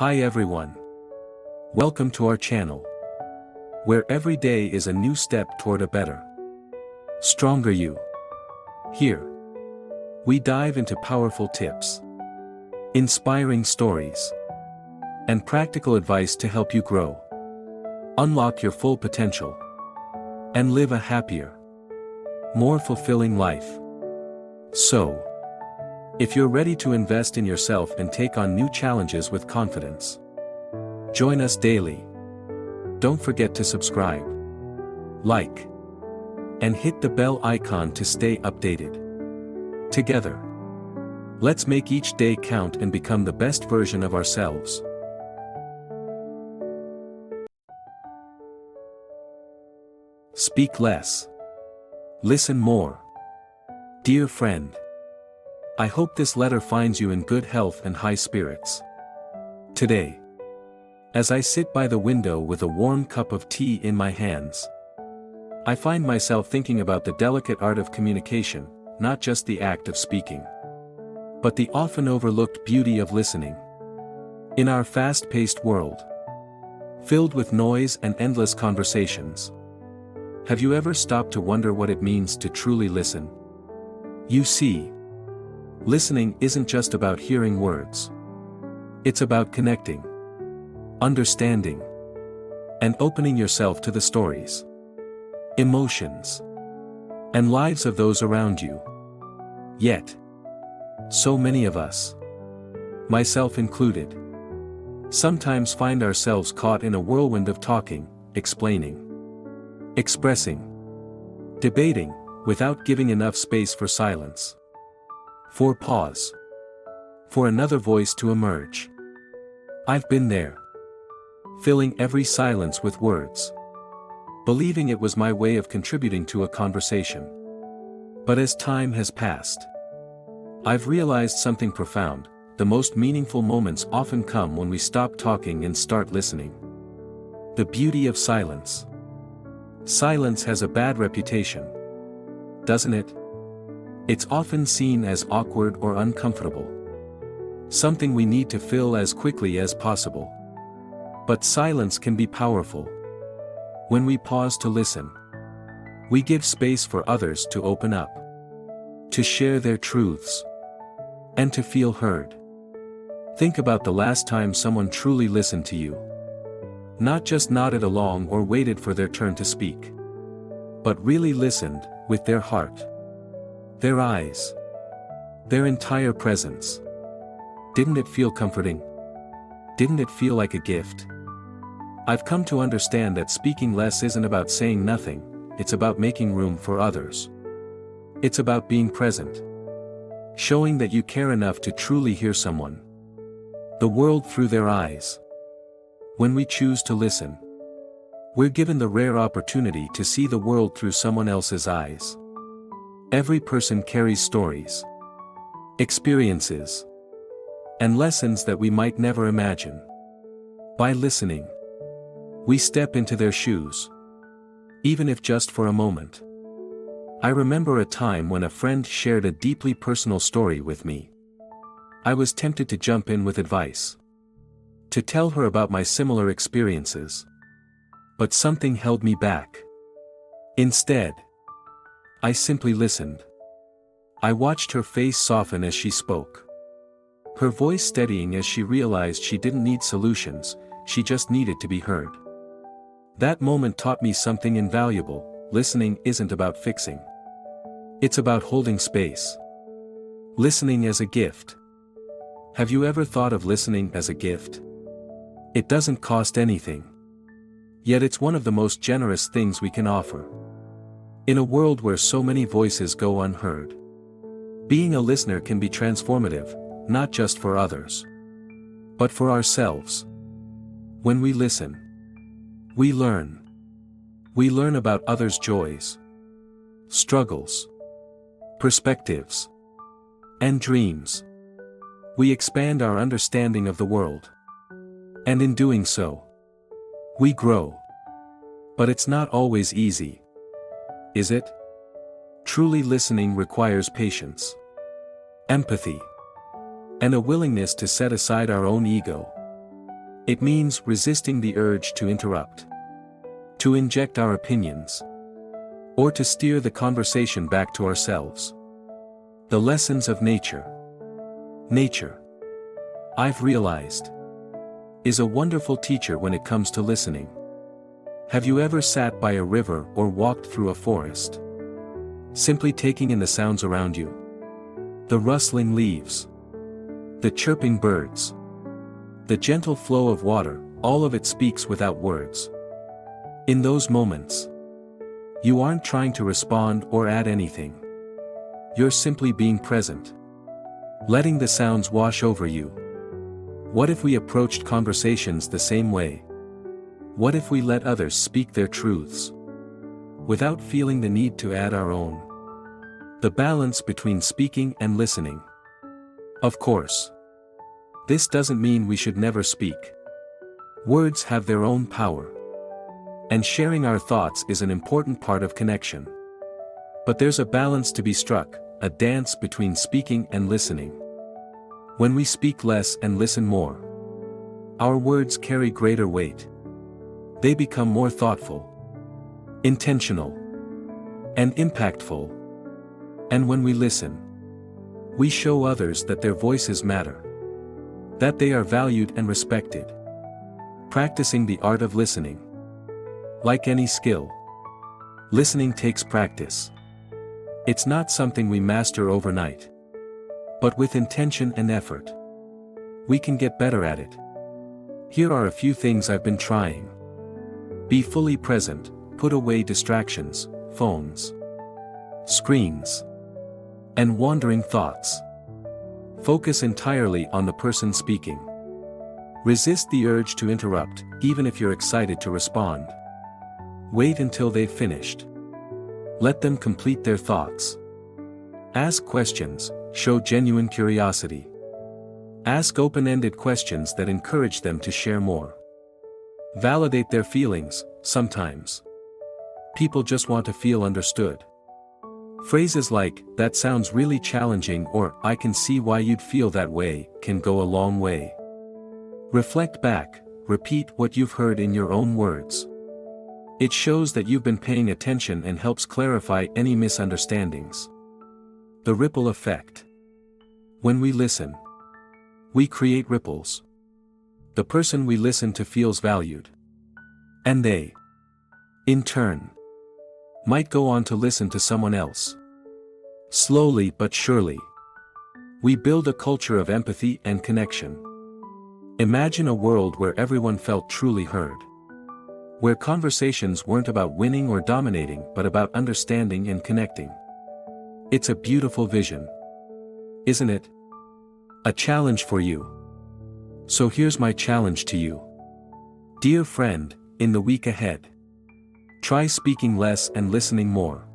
Hi everyone. Welcome to our channel, where every day is a new step toward a better, stronger you. Here, we dive into powerful tips, inspiring stories, and practical advice to help you grow, unlock your full potential, and live a happier, more fulfilling life. So, if you're ready to invest in yourself and take on new challenges with confidence, join us daily. Don't forget to subscribe, like, and hit the bell icon to stay updated. Together, let's make each day count and become the best version of ourselves. Speak less. Listen more. Dear friend, I hope this letter finds you in good health and high spirits. Today, as I sit by the window with a warm cup of tea in my hands, I find myself thinking about the delicate art of communication, not just the act of speaking, but the often overlooked beauty of listening. In our fast-paced world, filled with noise and endless conversations, have you ever stopped to wonder what it means to truly listen? You see, listening isn't just about hearing words. It's about connecting, understanding, and opening yourself to the stories, emotions, and lives of those around you. Yet, so many of us, myself included, sometimes find ourselves caught in a whirlwind of talking, explaining, expressing, debating, without giving enough space for silence, for pause, for another voice to emerge. I've been there, filling every silence with words, believing it was my way of contributing to a conversation. But as time has passed, I've realized something profound. The most meaningful moments often come when we stop talking and start listening. The beauty of silence. Silence has a bad reputation, doesn't it? It's often seen as awkward or uncomfortable, something we need to fill as quickly as possible. But silence can be powerful. When we pause to listen, we give space for others to open up, to share their truths, and to feel heard. Think about the last time someone truly listened to you. Not just nodded along or waited for their turn to speak, but really listened, with their heart, their eyes, their entire presence. Didn't it feel comforting? Didn't it feel like a gift? I've come to understand that speaking less isn't about saying nothing, it's about making room for others. It's about being present, showing that you care enough to truly hear someone, the world through their eyes. When we choose to listen, we're given the rare opportunity to see the world through someone else's eyes. Every person carries stories, experiences, and lessons that we might never imagine. By listening, we step into their shoes, even if just for a moment. I remember a time when a friend shared a deeply personal story with me. I was tempted to jump in with advice, to tell her about my similar experiences. But something held me back. Instead, I simply listened. I watched her face soften as she spoke, her voice steadying as she realized she didn't need solutions, she just needed to be heard. That moment taught me something invaluable. Listening isn't about fixing. It's about holding space. Listening as a gift. Have you ever thought of listening as a gift? It doesn't cost anything. Yet it's one of the most generous things we can offer. In a world where so many voices go unheard, being a listener can be transformative, not just for others, but for ourselves. When we listen, we learn. We learn about others' joys, struggles, perspectives, and dreams. We expand our understanding of the world. And in doing so, we grow. But it's not always easy, is it? Truly listening requires patience, empathy, and a willingness to set aside our own ego. It means resisting the urge to interrupt, to inject our opinions, or to steer the conversation back to ourselves. The lessons of nature. Nature, I've realized, is a wonderful teacher when it comes to listening. Have you ever sat by a river or walked through a forest, simply taking in the sounds around you? The rustling leaves, the chirping birds, the gentle flow of water, all of it speaks without words. In those moments, you aren't trying to respond or add anything. You're simply being present, letting the sounds wash over you. What if we approached conversations the same way? What if we let others speak their truths, without feeling the need to add our own? The balance between speaking and listening. Of course, this doesn't mean we should never speak. Words have their own power, and sharing our thoughts is an important part of connection. But there's a balance to be struck, a dance between speaking and listening. When we speak less and listen more, our words carry greater weight. They become more thoughtful, intentional, and impactful. And when we listen, we show others that their voices matter, that they are valued and respected. Practicing the art of listening. Like any skill, listening takes practice. It's not something we master overnight. But with intention and effort, we can get better at it. Here are a few things I've been trying. Be fully present, put away distractions, phones, screens, and wandering thoughts. Focus entirely on the person speaking. Resist the urge to interrupt, even if you're excited to respond. Wait until they've finished. Let them complete their thoughts. Ask questions, show genuine curiosity. Ask open-ended questions that encourage them to share more. Validate their feelings. Sometimes people just want to feel understood. Phrases like, "That sounds really challenging," or "I can see why you'd feel that way," can go a long way. Reflect back, repeat what you've heard in your own words. It shows that you've been paying attention and helps clarify any misunderstandings. The ripple effect. When we listen, we create ripples. The person we listen to feels valued, and they, in turn, might go on to listen to someone else. Slowly but surely, we build a culture of empathy and connection. Imagine a world where everyone felt truly heard, where conversations weren't about winning or dominating but about understanding and connecting. It's a beautiful vision, isn't it? A challenge for you. So here's my challenge to you. Dear friend, in the week ahead, try speaking less and listening more.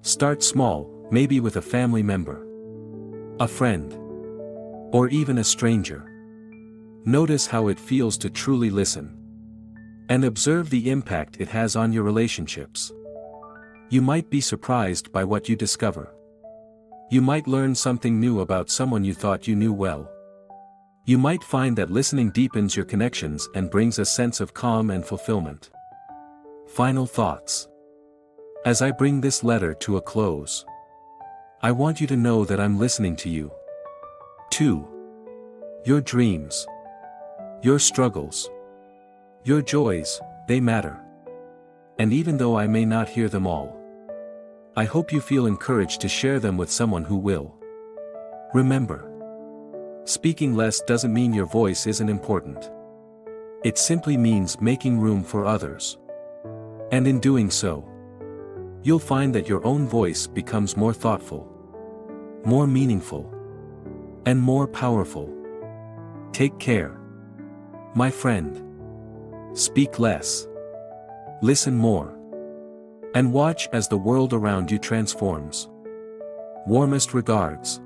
Start small, maybe with a family member, a friend, or even a stranger. Notice how it feels to truly listen, and observe the impact it has on your relationships. You might be surprised by what you discover. You might learn something new about someone you thought you knew well. You might find that listening deepens your connections and brings a sense of calm and fulfillment. Final thoughts. As I bring this letter to a close, I want you to know that I'm listening to you. 2. Your dreams, your struggles, your joys, they matter. And even though I may not hear them all, I hope you feel encouraged to share them with someone who will. Remember, speaking less doesn't mean your voice isn't important. It simply means making room for others. And in doing so, you'll find that your own voice becomes more thoughtful, more meaningful, and more powerful. Take care, my friend. Speak less, listen more, and watch as the world around you transforms. Warmest regards.